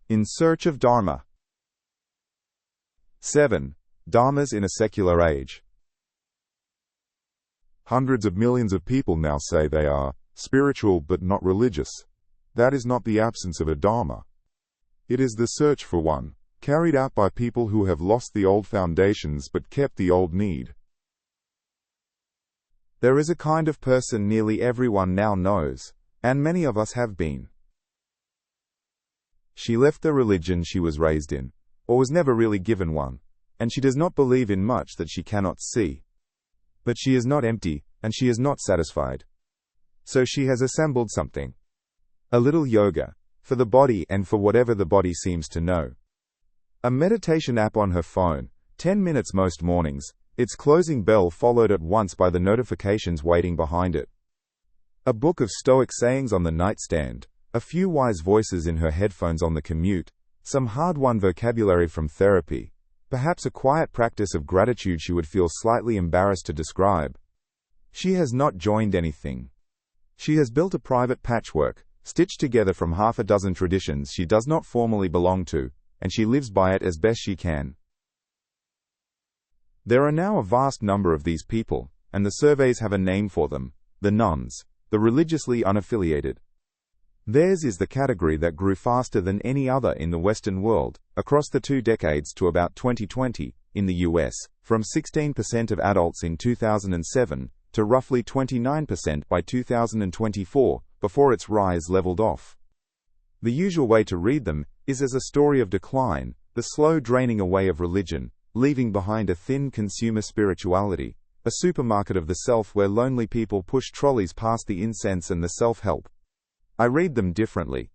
In search of Dharma. 7. Dharmas in a secular age. Hundreds of millions of people now say they are spiritual but not religious. That is not the absence of a Dharma. It is the search for one, carried out by people who have lost the old foundations but kept the old need. There is a kind of person nearly everyone now knows, and many of us have been. She left the religion she was raised in, or was never really given one, and she does not believe in much that she cannot see. But she is not empty, and she is not satisfied. So she has assembled something. A little yoga, for the body and for whatever the body seems to know. A meditation app on her phone, 10 minutes most mornings, its closing bell followed at once by the notifications waiting behind it. A book of Stoic sayings on the nightstand, a few wise voices in her headphones on the commute, some hard-won vocabulary from therapy, perhaps a quiet practice of gratitude she would feel slightly embarrassed to describe. She has not joined anything. She has built a private patchwork, stitched together from half a dozen traditions she does not formally belong to, and she lives by it as best she can. There are now a vast number of these people, and the surveys have a name for them: the nones, the religiously unaffiliated. Theirs is the category that grew faster than any other in the Western world, across the 2 decades to about 2020, in the US, from 16% of adults in 2007 to roughly 29% by 2024, before its rise leveled off. The usual way to read them is as a story of decline, the slow draining away of religion, leaving behind a thin consumer spirituality, a supermarket of the self where lonely people push trolleys past the incense and the self-help. I read them differently.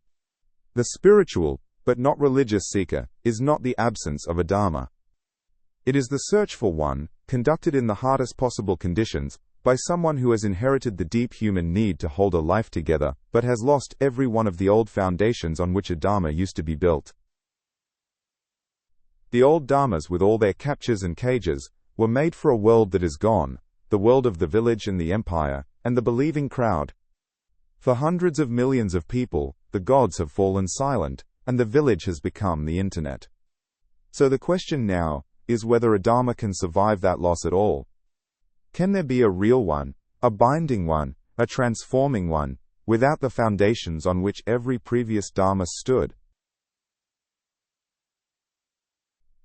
The spiritual, but not religious seeker, is not the absence of a Dharma. It is the search for one, conducted in the hardest possible conditions, by someone who has inherited the deep human need to hold a life together, but has lost every one of the old foundations on which a Dharma used to be built. The old Dharmas, with all their captures and cages, were made for a world that is gone, the world of the village and the empire, and the believing crowd. For hundreds of millions of people, the gods have fallen silent, and the village has become the internet. So the question now is whether a Dharma can survive that loss at all. Can there be a real one, a binding one, a transforming one, without the foundations on which every previous Dharma stood?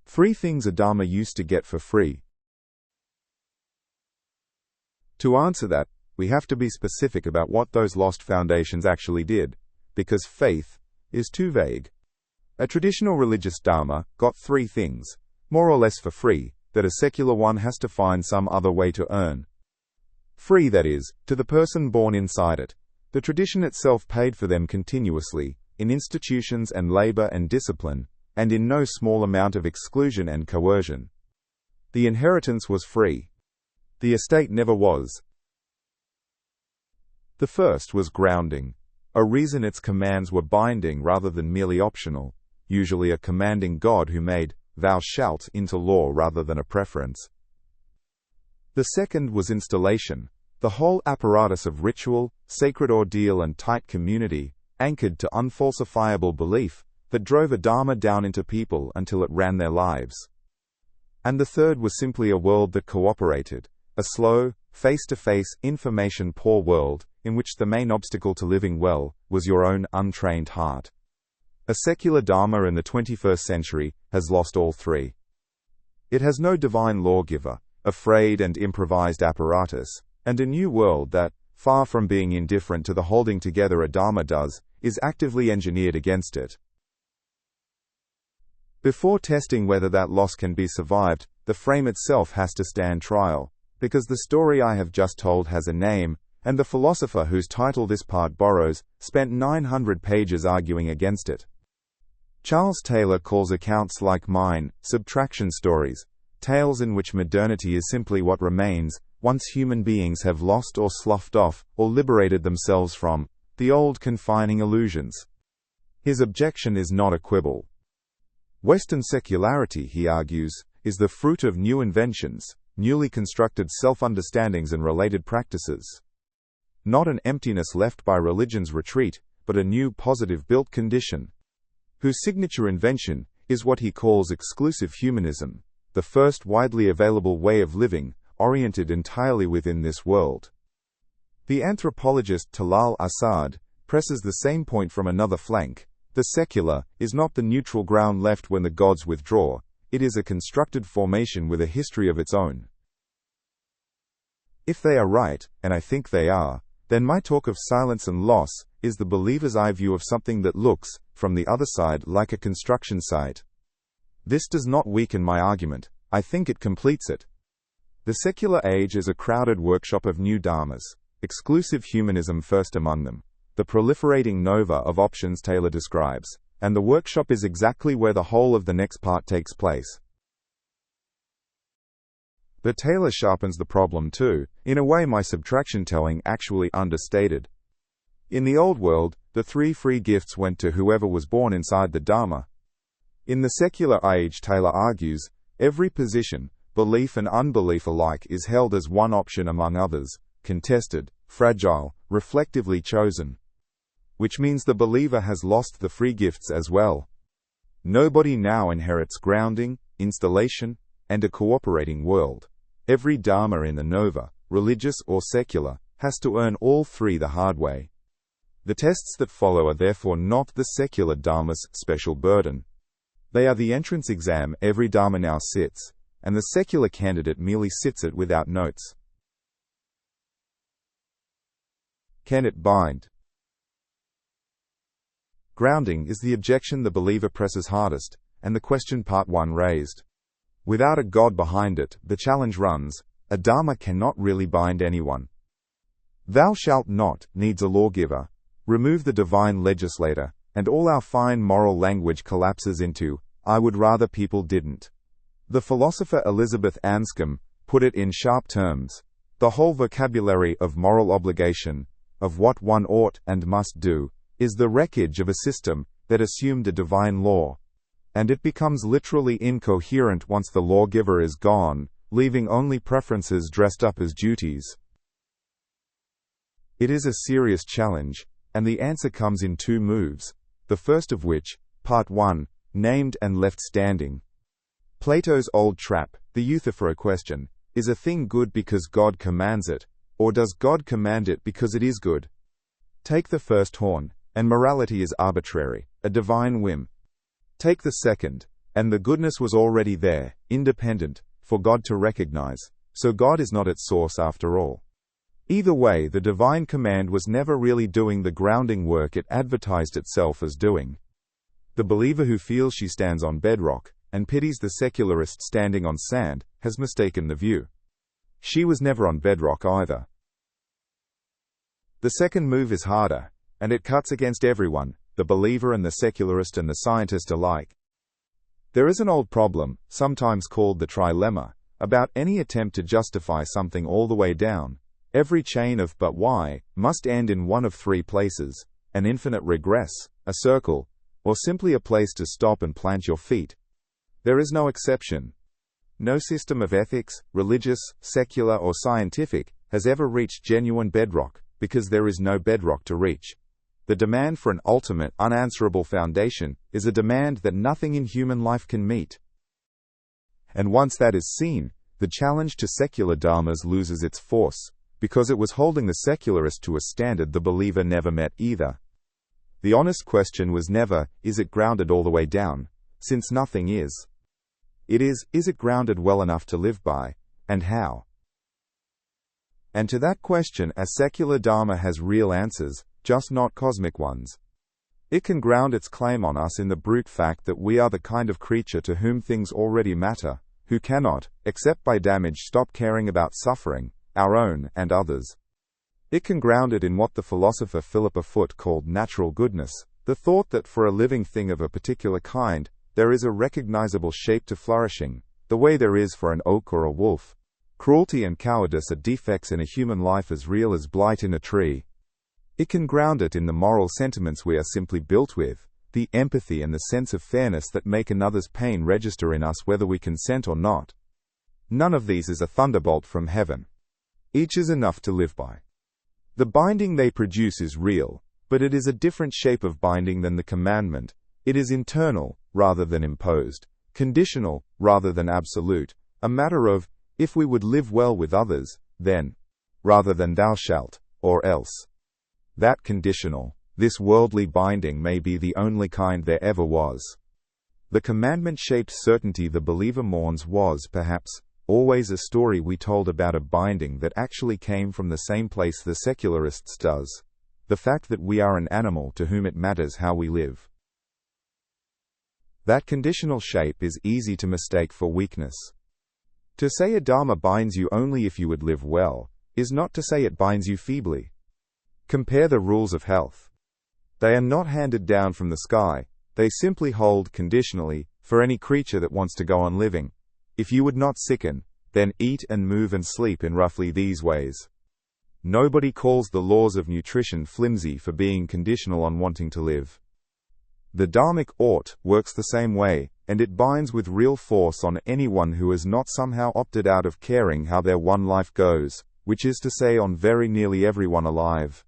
3 things a Dharma used to get for free. To answer that, we have to be specific about what those lost foundations actually did, because faith is too vague. A traditional religious Dharma got 3 things, more or less for free, that a secular one has to find some other way to earn. Free, that is, to the person born inside it. The tradition itself paid for them continuously, in institutions and labor and discipline, and in no small amount of exclusion and coercion. The inheritance was free. The estate never was. The first was grounding, a reason its commands were binding rather than merely optional, usually a commanding God who made "thou shalt" into law rather than a preference. The second was installation, the whole apparatus of ritual, sacred ordeal and tight community, anchored to unfalsifiable belief, that drove a Dharma down into people until it ran their lives. And the third was simply a world that cooperated, a slow, face-to-face, information-poor world, in which the main obstacle to living well was your own untrained heart. A secular Dharma in the 21st century has lost all 3. It has no divine lawgiver, a frayed and improvised apparatus, and a new world that, far from being indifferent to the holding together a Dharma does, is actively engineered against it. Before testing whether that loss can be survived, the frame itself has to stand trial, because the story I have just told has a name, and the philosopher whose title this part borrows spent 900 pages arguing against it. Charles Taylor calls accounts like mine subtraction stories, tales in which modernity is simply what remains once human beings have lost or sloughed off or liberated themselves from the old confining illusions. His objection is not a quibble. Western secularity, he argues, is the fruit of new inventions, newly constructed self-understandings and related practices. Not an emptiness left by religion's retreat, but a new positive built condition, whose signature invention is what he calls exclusive humanism, the first widely available way of living, oriented entirely within this world. The anthropologist Taylor and Asad presses the same point from another flank. The secular is not the neutral ground left when the gods withdraw, it is a constructed formation with a history of its own. If they are right, and I think they are, then my talk of silence and loss is the believer's eye view of something that looks, from the other side, like a construction site. This does not weaken my argument, I think it completes it. The secular age is a crowded workshop of new dharmas, exclusive humanism first among them, the proliferating nova of options Taylor describes, and the workshop is exactly where the whole of the next part takes place. But Taylor sharpens the problem too, in a way my subtraction telling actually understated. In the old world, the 3 free gifts went to whoever was born inside the Dharma. In the secular age, Taylor argues, every position, belief and unbelief alike is held as one option among others, contested, fragile, reflectively chosen. Which means the believer has lost the free gifts as well. Nobody now inherits grounding, installation, and a cooperating world. Every Dharma in the Nova, religious or secular, has to earn all 3 the hard way. The tests that follow are therefore not the secular Dharma's special burden. They are the entrance exam every Dharma now sits, and the secular candidate merely sits it without notes. Can it bind? Grounding is the objection the believer presses hardest, and the question part 1 raised. Without a God behind it, the challenge runs, a Dharma cannot really bind anyone. Thou shalt not needs a lawgiver, remove the divine legislator, and all our fine moral language collapses into, I would rather people didn't. The philosopher Elizabeth Anscombe put it in sharp terms, the whole vocabulary of moral obligation, of what one ought and must do, is the wreckage of a system that assumed a divine law. And it becomes literally incoherent once the lawgiver is gone, leaving only preferences dressed up as duties. It is a serious challenge, and the answer comes in 2 moves, the first of which, part 1, named and left standing. Plato's old trap, the Euthyphro question, is a thing good because God commands it, or does God command it because it is good? Take the first horn, and morality is arbitrary, a divine whim. Take the second, and the goodness was already there, independent, for God to recognize, so God is not its source after all. Either way, the divine command was never really doing the grounding work it advertised itself as doing. The believer who feels she stands on bedrock, and pities the secularist standing on sand, has mistaken the view. She was never on bedrock either. The second move is harder, and it cuts against everyone, the believer and the secularist and the scientist alike. There is an old problem, sometimes called the trilemma, about any attempt to justify something all the way down. Every chain of but why must end in one of 3 places, an infinite regress, a circle, or simply a place to stop and plant your feet. There is no exception. No system of ethics, religious, secular or scientific, has ever reached genuine bedrock, because there is no bedrock to reach. The demand for an ultimate, unanswerable foundation is a demand that nothing in human life can meet. And once that is seen, the challenge to secular dharmas loses its force, because it was holding the secularist to a standard the believer never met either. The honest question was never, is it grounded all the way down, since nothing is. It is it grounded well enough to live by, and how? And to that question a secular dharma has real answers, just not cosmic ones. It can ground its claim on us in the brute fact that we are the kind of creature to whom things already matter, who cannot, except by damage, stop caring about suffering, our own and others. It can ground it in what the philosopher Philippa Foot called natural goodness, the thought that for a living thing of a particular kind, there is a recognizable shape to flourishing, the way there is for an oak or a wolf. Cruelty and cowardice are defects in a human life as real as blight in a tree. It can ground it in the moral sentiments we are simply built with, the empathy and the sense of fairness that make another's pain register in us whether we consent or not. None of these is a thunderbolt from heaven. Each is enough to live by. The binding they produce is real, but it is a different shape of binding than the commandment. It is internal, rather than imposed, conditional, rather than absolute, a matter of, if we would live well with others, then, rather than thou shalt, or else. That conditional, this worldly binding may be the only kind there ever was. The commandment-shaped certainty the believer mourns was, perhaps, always a story we told about a binding that actually came from the same place the secularists does, the fact that we are an animal to whom it matters how we live. That conditional shape is easy to mistake for weakness. To say a Dharma binds you only if you would live well, is not to say it binds you feebly. Compare the rules of health. They are not handed down from the sky, they simply hold conditionally, for any creature that wants to go on living. If you would not sicken, then eat and move and sleep in roughly these ways. Nobody calls the laws of nutrition flimsy for being conditional on wanting to live. The Dharmic ought works the same way, and it binds with real force on anyone who has not somehow opted out of caring how their one life goes, which is to say on very nearly everyone alive.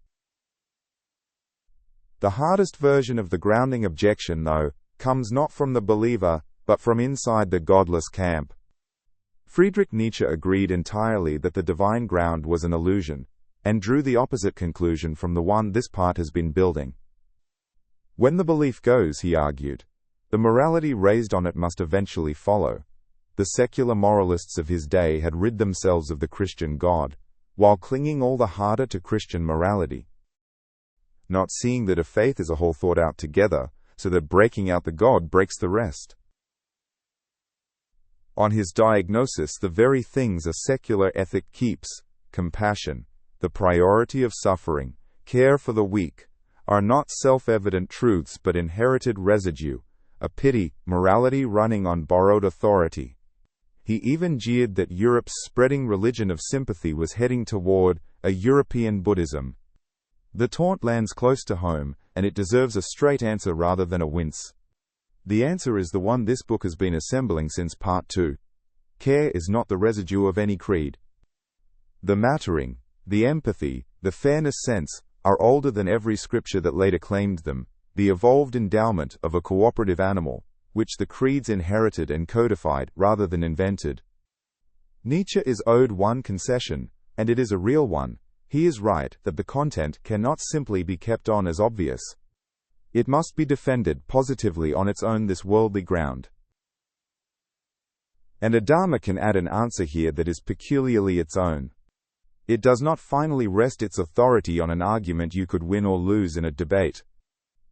The hardest version of the grounding objection, though, comes not from the believer, but from inside the godless camp. Friedrich Nietzsche agreed entirely that the divine ground was an illusion, and drew the opposite conclusion from the one this part has been building. When the belief goes, he argued, the morality raised on it must eventually follow. The secular moralists of his day had rid themselves of the Christian God, while clinging all the harder to Christian morality, not seeing that a faith is a whole thought out together, so that breaking out the God breaks the rest. On his diagnosis, the very things a secular ethic keeps, compassion, the priority of suffering, care for the weak, are not self-evident truths but inherited residue, a pity, morality running on borrowed authority. He even jeered that Europe's spreading religion of sympathy was heading toward a European Buddhism. The taunt lands close to home, and it deserves a straight answer rather than a wince. The answer is the one this book has been assembling since Part 2. Care is not the residue of any creed. The mattering, the empathy, the fairness sense, are older than every scripture that later claimed them, the evolved endowment of a cooperative animal, which the creeds inherited and codified rather than invented. Nietzsche is owed one concession, and it is a real one. He is right that the content cannot simply be kept on as obvious. It must be defended positively on its own this worldly ground. And a Dharma can add an answer here that is peculiarly its own. It does not finally rest its authority on an argument you could win or lose in a debate.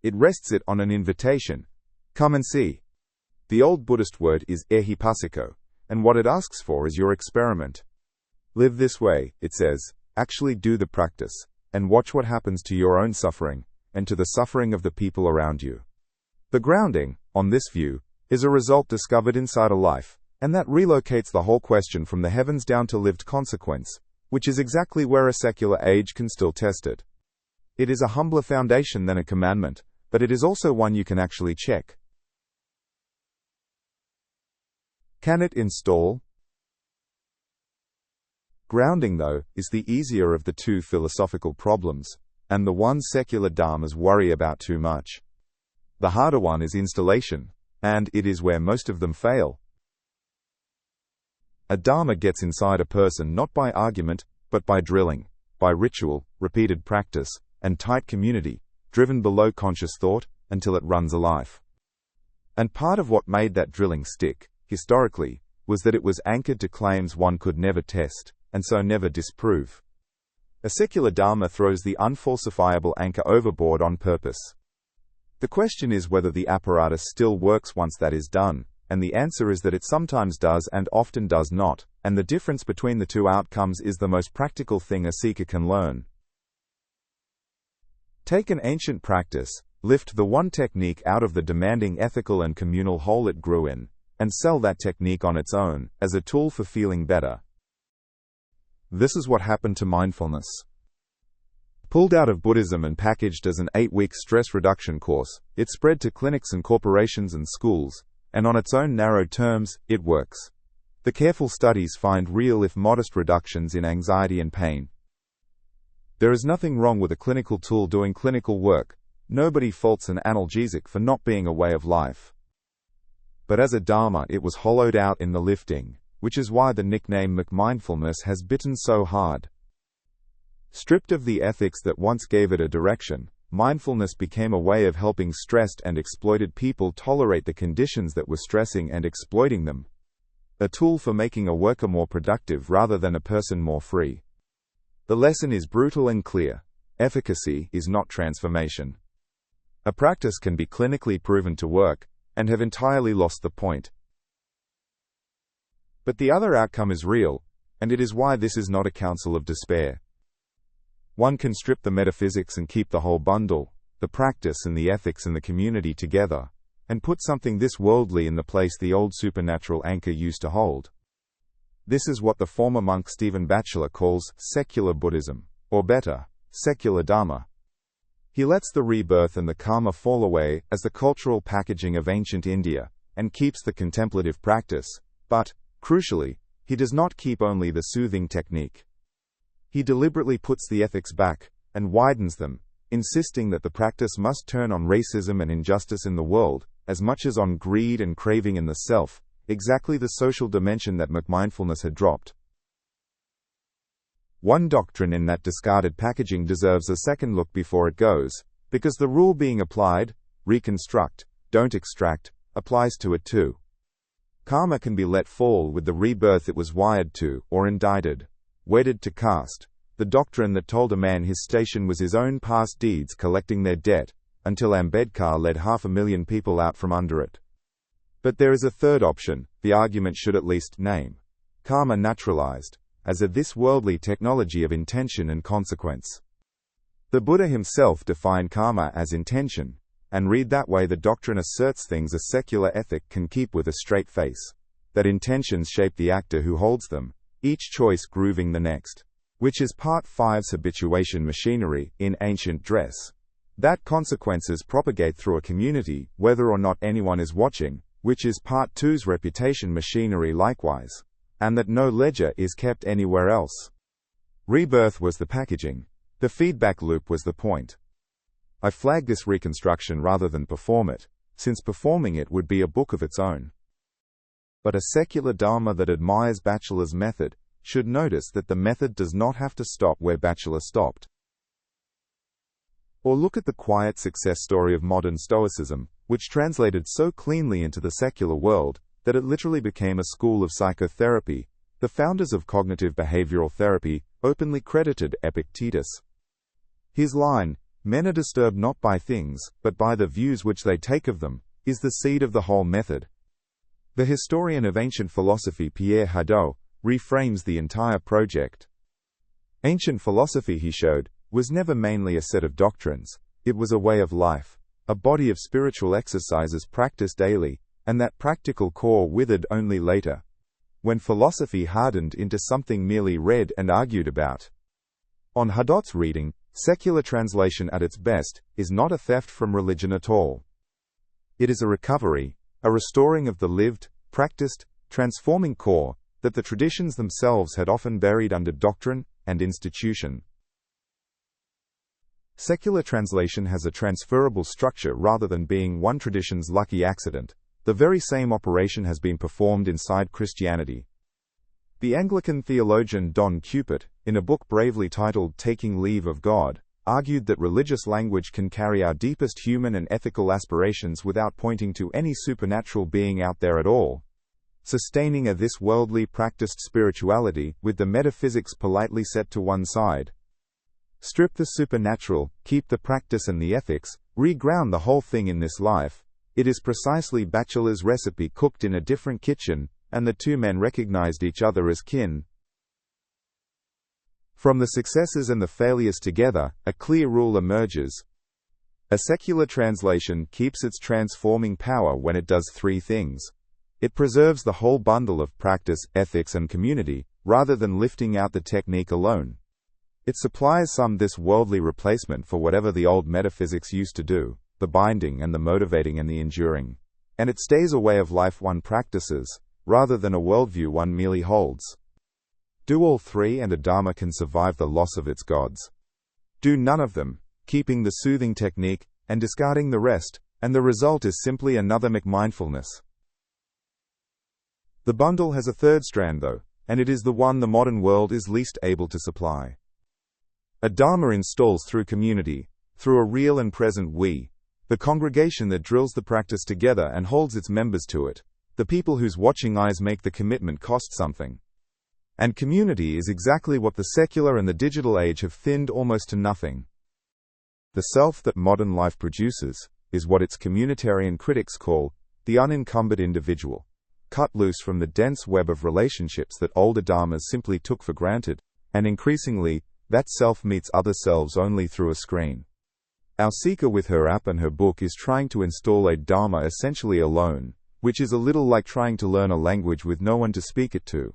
It rests it on an invitation. Come and see. The old Buddhist word is ehipassiko, and what it asks for is your experiment. Live this way, it says, actually do the practice, and watch what happens to your own suffering, and to the suffering of the people around you. The grounding, on this view, is a result discovered inside a life, and that relocates the whole question from the heavens down to lived consequence, which is exactly where a secular age can still test it. It is a humbler foundation than a commandment, but it is also one you can actually check. Can it install? Grounding, though, is the easier of the two philosophical problems, and the one secular dharmas worry about too much. The harder one is installation, and it is where most of them fail. A dharma gets inside a person not by argument, but by drilling, by ritual, repeated practice, and tight community, driven below conscious thought, until it runs a life. And part of what made that drilling stick, historically, was that it was anchored to claims one could never test, and so never disprove. A secular dharma throws the unfalsifiable anchor overboard on purpose. The question is whether the apparatus still works once that is done, and the answer is that it sometimes does and often does not, and the difference between the two outcomes is the most practical thing a seeker can learn. Take an ancient practice, lift the one technique out of the demanding ethical and communal hole it grew in, and sell that technique on its own, as a tool for feeling better. This is what happened to mindfulness. Pulled out of Buddhism and packaged as an 8-week stress reduction course, it spread to clinics and corporations and schools, and on its own narrow terms, it works. The careful studies find real if modest reductions in anxiety and pain. There is nothing wrong with a clinical tool doing clinical work. Nobody faults an analgesic for not being a way of life. But as a Dharma, it was hollowed out in the lifting, which is why the nickname McMindfulness has bitten so hard. Stripped of the ethics that once gave it a direction, mindfulness became a way of helping stressed and exploited people tolerate the conditions that were stressing and exploiting them. A tool for making a worker more productive rather than a person more free. The lesson is brutal and clear. Efficacy is not transformation. A practice can be clinically proven to work, and have entirely lost the point. But the other outcome is real, and it is why this is not a counsel of despair. One can strip the metaphysics and keep the whole bundle, the practice and the ethics and the community together, and put something this worldly in the place the old supernatural anchor used to hold. This is what the former monk Stephen Batchelor calls secular Buddhism, or better, secular Dharma. He lets the rebirth and the karma fall away as the cultural packaging of ancient India, and keeps the contemplative practice, but, crucially, he does not keep only the soothing technique. He deliberately puts the ethics back, and widens them, insisting that the practice must turn on racism and injustice in the world, as much as on greed and craving in the self, exactly the social dimension that McMindfulness had dropped. One doctrine in that discarded packaging deserves a second look before it goes, because the rule being applied, reconstruct, don't extract, applies to it too. Karma can be let fall with the rebirth it was wired to, or indicted, wedded to caste, the doctrine that told a man his station was his own past deeds collecting their debt, until Ambedkar led 500,000 people out from under it. But there is a third option, the argument should at least name. Karma naturalized, as a this-worldly technology of intention and consequence. The Buddha himself defined karma as intention, and read that way the doctrine asserts things a secular ethic can keep with a straight face. That intentions shape the actor who holds them, each choice grooving the next. Which is part 5's habituation machinery, in ancient dress. That consequences propagate through a community, whether or not anyone is watching, which is part 2's reputation machinery likewise. And that no ledger is kept anywhere else. Rebirth was the packaging. The feedback loop was the point. I flag this reconstruction rather than perform it, since performing it would be a book of its own. But a secular Dharma that admires Batchelor's method should notice that the method does not have to stop where Batchelor stopped. Or look at the quiet success story of modern Stoicism, which translated so cleanly into the secular world that it literally became a school of psychotherapy. The founders of cognitive behavioral therapy openly credited Epictetus. His line, "Men are disturbed not by things, but by the views which they take of them," is the seed of the whole method. The historian of ancient philosophy Pierre Hadot reframes the entire project. Ancient philosophy, he showed, was never mainly a set of doctrines, it was a way of life, a body of spiritual exercises practiced daily, and that practical core withered only later, when philosophy hardened into something merely read and argued about. On Hadot's reading, secular translation at its best is not a theft from religion at all. It is a recovery, a restoring of the lived, practiced, transforming core that the traditions themselves had often buried under doctrine and institution. Secular translation has a transferable structure rather than being one tradition's lucky accident. The very same operation has been performed inside Christianity. The Anglican theologian Don Cupid, in a book bravely titled Taking Leave of God, argued that religious language can carry our deepest human and ethical aspirations without pointing to any supernatural being out there at all, sustaining a this-worldly practiced spirituality with the metaphysics politely set to one side. Strip the supernatural, keep the practice and the ethics, reground the whole thing in this life. It is precisely Batchelor's recipe cooked in a different kitchen, and the two men recognized each other as kin. From the successes and the failures together, a clear rule emerges. A secular translation keeps its transforming power when it does three things. It preserves the whole bundle of practice, ethics and community, rather than lifting out the technique alone. It supplies this worldly replacement for whatever the old metaphysics used to do, the binding and the motivating and the enduring. And it stays a way of life one practices, rather than a worldview one merely holds. Do all three and a Dharma can survive the loss of its gods. Do none of them, keeping the soothing technique, and discarding the rest, and the result is simply another McMindfulness. The bundle has a third strand though, and it is the one the modern world is least able to supply. A Dharma installs through community, through a real and present we, the congregation that drills the practice together and holds its members to it, the people whose watching eyes make the commitment cost something. And community is exactly what the secular and the digital age have thinned almost to nothing. The self that modern life produces is what its communitarian critics call the unencumbered individual, cut loose from the dense web of relationships that older Dharmas simply took for granted, and increasingly, that self meets other selves only through a screen. Our seeker with her app and her book is trying to install a Dharma essentially alone, which is a little like trying to learn a language with no one to speak it to.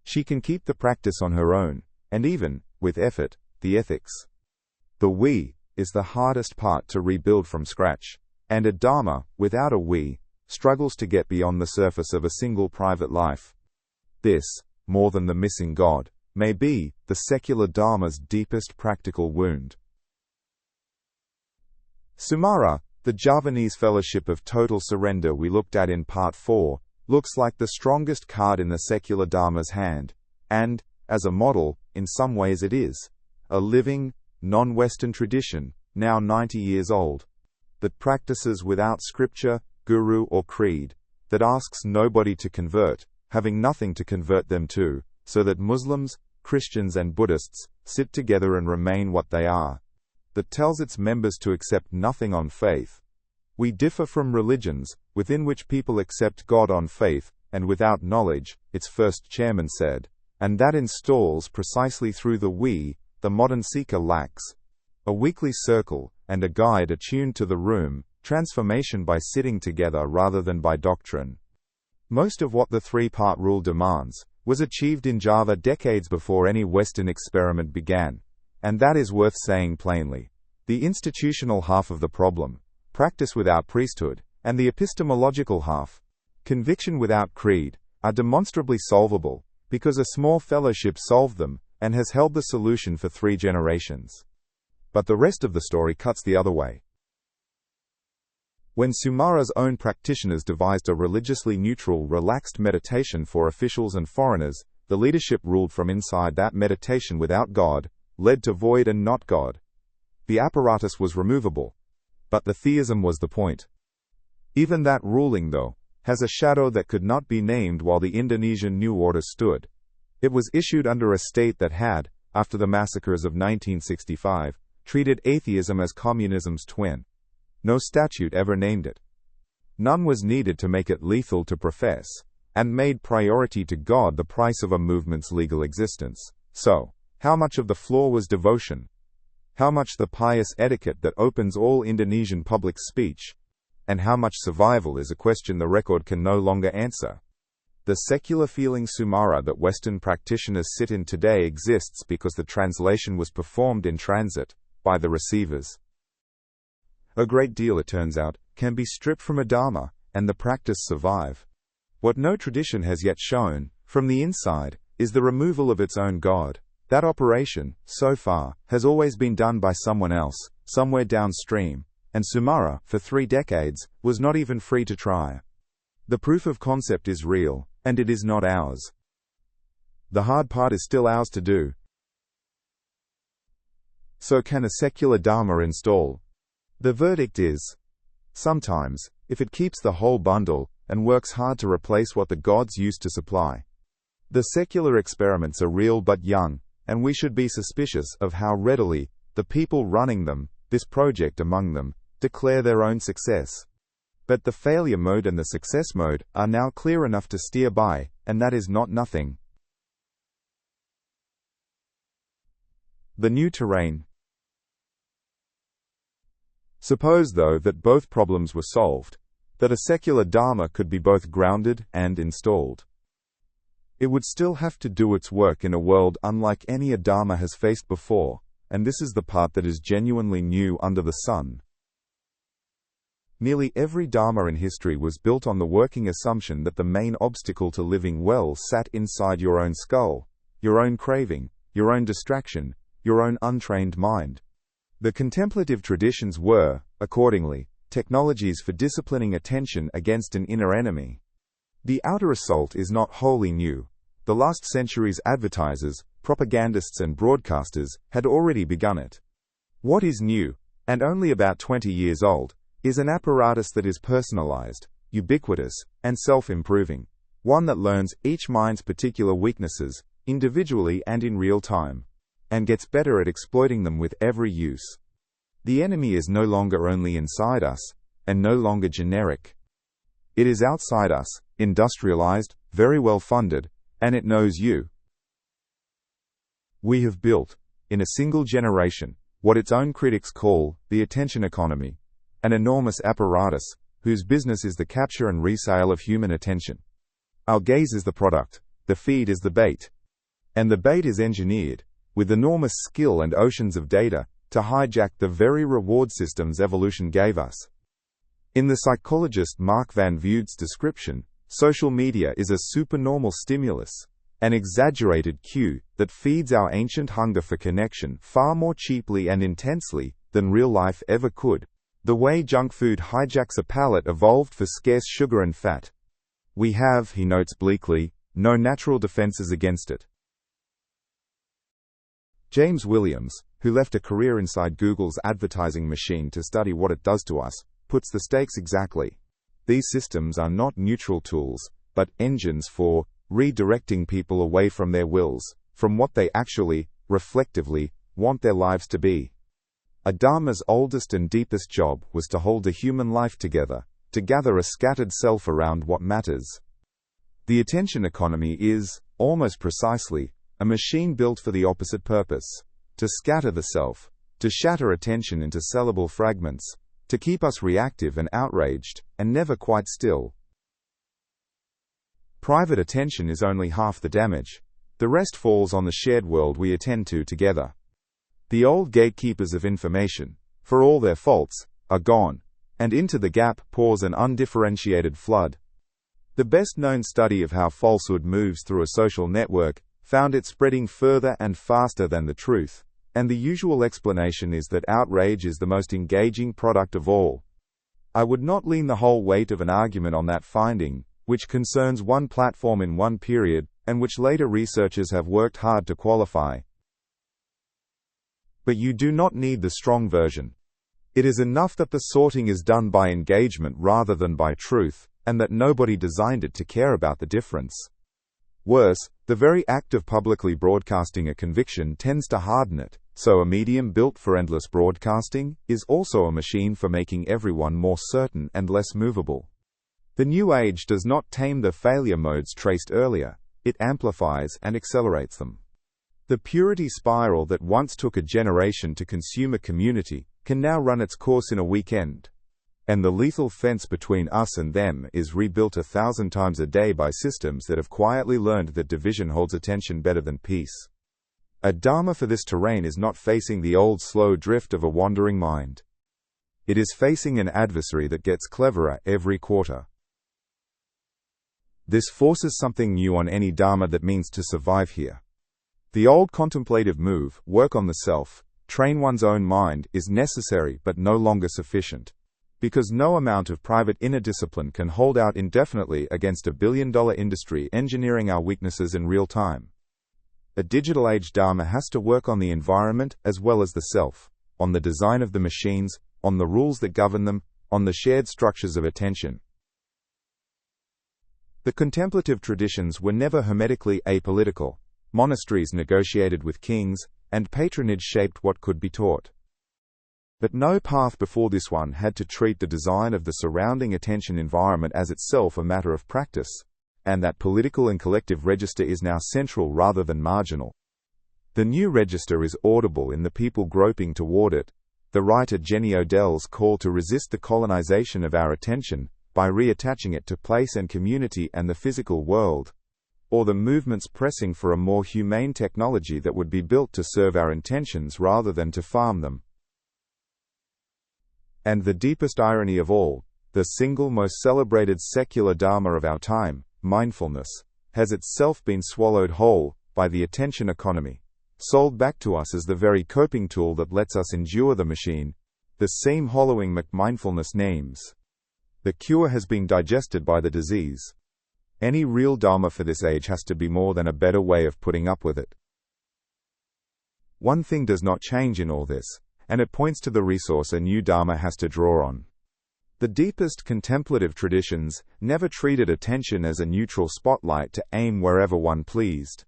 She can keep the practice on her own, and even, with effort, the ethics. The we is the hardest part to rebuild from scratch, and a Dharma, without a we, struggles to get beyond the surface of a single private life. This, more than the missing God, may be the secular Dharma's deepest practical wound. Sumarah, the Javanese fellowship of total surrender we looked at in Part 4, looks like the strongest card in the secular Dharma's hand, and, as a model, in some ways it is, a living, non-Western tradition, now 90 years old, that practices without scripture, guru or creed, that asks nobody to convert, having nothing to convert them to, so that Muslims, Christians and Buddhists sit together and remain what they are, that tells its members to accept nothing on faith. We differ from religions, within which people accept God on faith, and without knowledge, its first chairman said, and that installs precisely through the we, the modern seeker lacks. A weekly circle, and a guide attuned to the room, transformation by sitting together rather than by doctrine. Most of what the three-part rule demands was achieved in Java decades before any Western experiment began, and that is worth saying plainly. The institutional half of the problem, practice without priesthood, and the epistemological half, conviction without creed, are demonstrably solvable, because a small fellowship solved them, and has held the solution for 3 generations. But the rest of the story cuts the other way. When Sumarah's own practitioners devised a religiously neutral, relaxed meditation for officials and foreigners, the leadership ruled from inside that meditation without God, led to void and not God. The apparatus was removable, but the theism was the point. Even that ruling, though, has a shadow that could not be named while the Indonesian New Order stood. It was issued under a state that had, after the massacres of 1965, treated atheism as communism's twin. No statute ever named it. None was needed to make it lethal to profess, and made priority to God the price of a movement's legal existence. So, how much of the floor was devotion? How much the pious etiquette that opens all Indonesian public speech? And how much survival is a question the record can no longer answer? The secular feeling Sumarah that Western practitioners sit in today exists because the translation was performed in transit, by the receivers. A great deal, it turns out, can be stripped from a Dharma, and the practice survive. What no tradition has yet shown, from the inside, is the removal of its own God. That operation, so far, has always been done by someone else, somewhere downstream, and Sumarah, for 3 decades, was not even free to try. The proof of concept is real, and it is not ours. The hard part is still ours to do. So can a secular Dharma install? The verdict is, sometimes, if it keeps the whole bundle, and works hard to replace what the gods used to supply. The secular experiments are real but young, and we should be suspicious of how readily the people running them, this project among them, declare their own success. But the failure mode and the success mode are now clear enough to steer by, and that is not nothing. The new terrain. Suppose, though, that both problems were solved, that a secular Dharma could be both grounded and installed. It would still have to do its work in a world unlike any a Dharma has faced before, and this is the part that is genuinely new under the sun. Nearly every Dharma in history was built on the working assumption that the main obstacle to living well sat inside your own skull, your own craving, your own distraction, your own untrained mind. The contemplative traditions were, accordingly, technologies for disciplining attention against an inner enemy. The outer assault is not wholly new. The last century's advertisers, propagandists and broadcasters had already begun it. What is new, and only about 20 years old, is an apparatus that is personalized, ubiquitous, and self-improving, one that learns each mind's particular weaknesses, individually and in real time, and gets better at exploiting them with every use. The enemy is no longer only inside us, and no longer generic. It is outside us, industrialized, very well funded, and it knows you. We have built, in a single generation, what its own critics call the attention economy, an enormous apparatus whose business is the capture and resale of human attention. Our gaze is the product, the feed is the bait, and the bait is engineered, with enormous skill and oceans of data, to hijack the very reward systems evolution gave us. In the psychologist Mark Van Vude's description, social media is a supernormal stimulus, an exaggerated cue that feeds our ancient hunger for connection far more cheaply and intensely than real life ever could. The way junk food hijacks a palate evolved for scarce sugar and fat. We have, he notes bleakly, no natural defenses against it. James Williams, who left a career inside Google's advertising machine to study what it does to us, puts the stakes exactly. These systems are not neutral tools, but engines for redirecting people away from their wills, from what they actually, reflectively, want their lives to be. A Dharma's oldest and deepest job was to hold a human life together, to gather a scattered self around what matters. The attention economy is, almost precisely, a machine built for the opposite purpose: to scatter the self, to shatter attention into sellable fragments, to keep us reactive and outraged, and never quite still. Private attention is only half the damage. The rest falls on the shared world we attend to together. The old gatekeepers of information, for all their faults, are gone, and into the gap pours an undifferentiated flood. The best-known study of how falsehood moves through a social network found it spreading further and faster than the truth, and the usual explanation is that outrage is the most engaging product of all. I would not lean the whole weight of an argument on that finding, which concerns one platform in one period, and which later researchers have worked hard to qualify. But you do not need the strong version. It is enough that the sorting is done by engagement rather than by truth, and that nobody designed it to care about the difference. Worse, the very act of publicly broadcasting a conviction tends to harden it, so a medium built for endless broadcasting is also a machine for making everyone more certain and less movable. The new age does not tame the failure modes traced earlier, it amplifies and accelerates them. The purity spiral that once took a generation to consume a community can now run its course in a weekend. And the lethal fence between us and them is rebuilt 1,000 times a day by systems that have quietly learned that division holds attention better than peace. A Dharma for this terrain is not facing the old slow drift of a wandering mind. It is facing an adversary that gets cleverer every quarter. This forces something new on any Dharma that means to survive here. The old contemplative move, work on the self, train one's own mind, is necessary but no longer sufficient. Because no amount of private inner discipline can hold out indefinitely against a billion-dollar industry engineering our weaknesses in real time. A digital age Dharma has to work on the environment as well as the self, on the design of the machines, on the rules that govern them, on the shared structures of attention. The contemplative traditions were never hermetically apolitical. Monasteries negotiated with kings, and patronage shaped what could be taught. But no path before this one had to treat the design of the surrounding attention environment as itself a matter of practice, and that political and collective register is now central rather than marginal. The new register is audible in the people groping toward it. The writer Jenny Odell's call to resist the colonization of our attention by reattaching it to place and community and the physical world. or the movements pressing for a more humane technology that would be built to serve our intentions rather than to farm them. And the deepest irony of all, the single most celebrated secular Dharma of our time, mindfulness, has itself been swallowed whole by the attention economy, sold back to us as the very coping tool that lets us endure the machine, the same hollowing McMindfulness names. The cure has been digested by the disease. Any real Dharma for this age has to be more than a better way of putting up with it. One thing does not change in all this, and it points to the resource a new Dharma has to draw on. The deepest contemplative traditions never treated attention as a neutral spotlight to aim wherever one pleased.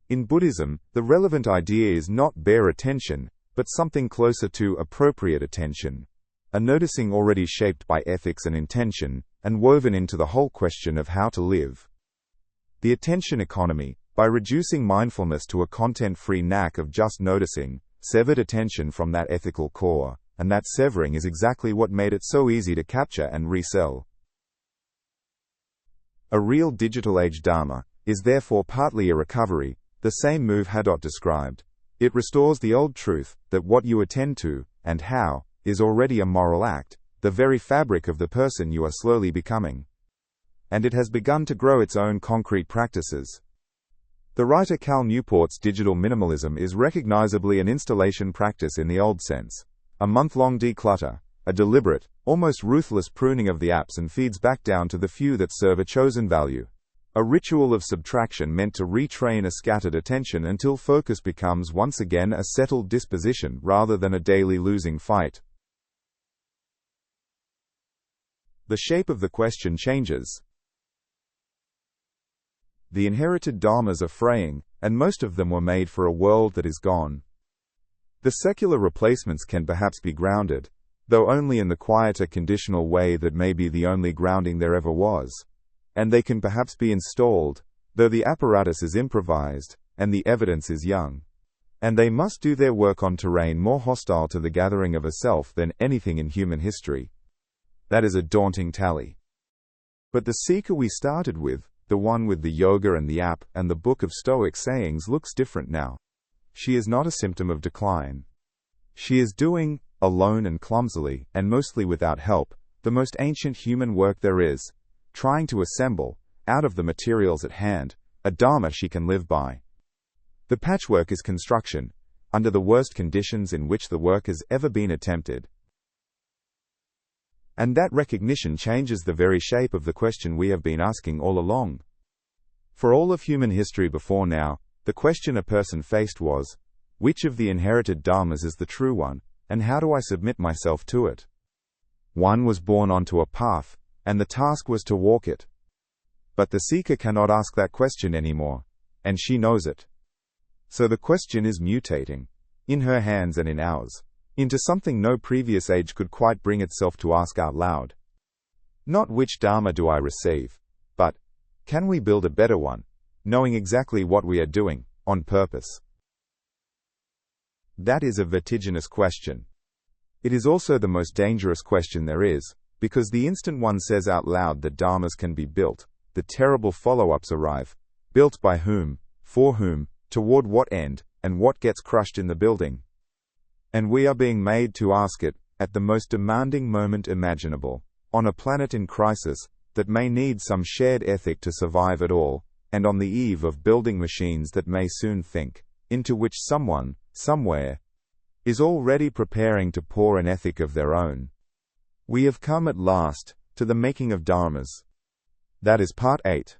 In Buddhism, the relevant idea is not bare attention, but something closer to appropriate attention, a noticing already shaped by ethics and intention, and woven into the whole question of how to live. The attention economy, by reducing mindfulness to a content-free knack of just noticing, severed attention from that ethical core, and that severing is exactly what made it so easy to capture and resell. A real digital age Dharma is therefore partly a recovery, the same move Hadot described. It restores the old truth that what you attend to, and how, is already a moral act, the very fabric of the person you are slowly becoming. And it has begun to grow its own concrete practices. The writer Cal Newport's digital minimalism is recognizably an installation practice in the old sense. A month-long declutter, a deliberate, almost ruthless pruning of the apps and feeds back down to the few that serve a chosen value. A ritual of subtraction meant to retrain a scattered attention until focus becomes once again a settled disposition rather than a daily losing fight. The shape of the question changes. The inherited dharmas are fraying, and most of them were made for a world that is gone. The secular replacements can perhaps be grounded, though only in the quieter conditional way that may be the only grounding there ever was. And they can perhaps be installed, though the apparatus is improvised, and the evidence is young. And they must do their work on terrain more hostile to the gathering of a self than anything in human history. That is a daunting tally. But the seeker we started with, the one with the yoga and the app and the book of Stoic sayings, looks different now. She is not a symptom of decline. She is doing, alone and clumsily, and mostly without help, the most ancient human work there is, trying to assemble, out of the materials at hand, a Dharma she can live by. The patchwork is construction, under the worst conditions in which the work has ever been attempted. And that recognition changes the very shape of the question we have been asking all along. For all of human history before now, the question a person faced was, which of the inherited dharmas is the true one, and how do I submit myself to it? One was born onto a path, and the task was to walk it. But the seeker cannot ask that question anymore, and she knows it. So the question is mutating, in her hands and in ours, into something no previous age could quite bring itself to ask out loud. Not which dharma do I receive, but, can we build a better one, knowing exactly what we are doing, on purpose? That is a vertiginous question. It is also the most dangerous question there is, because the instant one says out loud that dharmas can be built, the terrible follow-ups arrive. Built by whom, for whom, toward what end, and what gets crushed in the building? And we are being made to ask it, at the most demanding moment imaginable, on a planet in crisis, that may need some shared ethic to survive at all, and on the eve of building machines that may soon think, into which someone, somewhere, is already preparing to pour an ethic of their own. We have come at last, to the making of dharmas. That is part 8.